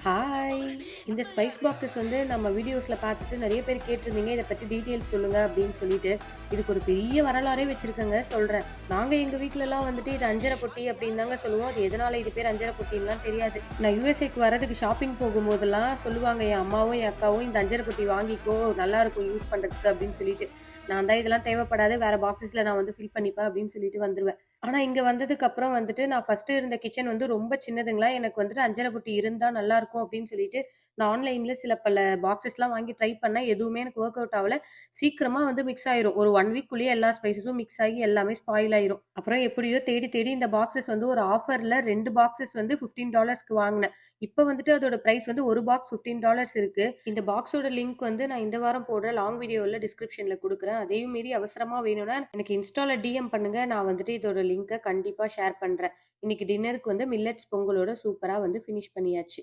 Hi! இந்த spice boxes வந்து நம்ம வீடியோஸ்ல பார்த்துட்டு நெறைய பேர் கேட்டிருந்தீங்க. இத பத்தி டீட்டெயில்ஸ் சொல்லுங்க அப்படின்னு சொல்லிட்டு. இதுக்கு ஒரு பெரிய வரலாறே வச்சிருக்கேங்க சொல்றேன். நாங்க எங்க வீட்லலாம் வந்துட்டு இது அஞ்சர பொட்டி அப்படின்னு தாங்க சொல்லுவோம். அது எதனால இது பேர் அஞ்சர பொட்டின்லாம் தெரியாது. நான் யுஎஸ்ஏக்கு வரதுக்கு ஷாப்பிங் போகும்போதெல்லாம் சொல்லுவாங்க என் அம்மாவும், என் அக்காவும் இந்த அஞ்சர பொட்டி வாங்கிக்கோ நல்லாருக்கும் யூஸ் பண்றதுக்கு அப்படின்னு சொல்லிட்டு. நான் தான் இதெல்லாம் தேவைப்படாது. வேற பாக்ஸஸ்ல நான் வந்து ஃபில் பண்ணிப்பேன் அப்படின்னு சொல்லிட்டு வந்துருவேன். ஆனா இங்க வந்ததுக்கு அப்புறம் வந்துட்டு நான் ஃபர்ஸ்ட்டு இருந்த கிச்சன் வந்து ரொம்ப சின்னதுங்களா. எனக்கு வந்துட்டு அஞ்சர பொட்டி இருந்தா நல்லாருக்கும் அப்படின்னு சொல்லிட்டு, நான் ஆன்லைன்ல சில பல பாக்ஸஸ்லாம் வாங்கி ட்ரை பண்ணேன். எதுவுமே எனக்கு வொர்க் அவுட் ஆவல. சீக்கிரமா வந்து மிக்ஸ் ஆயிரும். ஒரு 1 வீக்குள்ளேயே எல்லா ஸ்பைஸஸும் மிக்ஸ் ஆகி எல்லாமே ஸ்பாயில் ஆயிரும். அப்புறம் எப்படியோ தேடி தேடி இந்த பாக்ஸஸ் வந்து ஒரு ஆஃபர்ல 2 பாக்ஸஸ் வந்து $15க்கு வாங்குனேன். இப்ப வந்துட்டு அதோட பிரைஸ் வந்து 1 பாக்ஸ் $15 இருக்கு. இந்த பாக்ஸோட லிங்க் வந்து நான் இந்த வாரம் போடுற லாங் வீடியோல டிஸ்கிரிப்ஷன்ல குடுக்குறேன். அதையும் மீறி அவசரமா வேணும்னா எனக்கு இன்ஸ்டால டிஎம் பண்ணுங்க. நான் வந்துட்டு இதோட லிங்க்க கண்டிப்பா ஷேர் பண்றேன். இன்னைக்கு டின்னருக்கு வந்து மில்லட்ஸ் பொங்கலோட சூப்பரா வந்து ஃபினிஷ் பண்ணியாச்சு.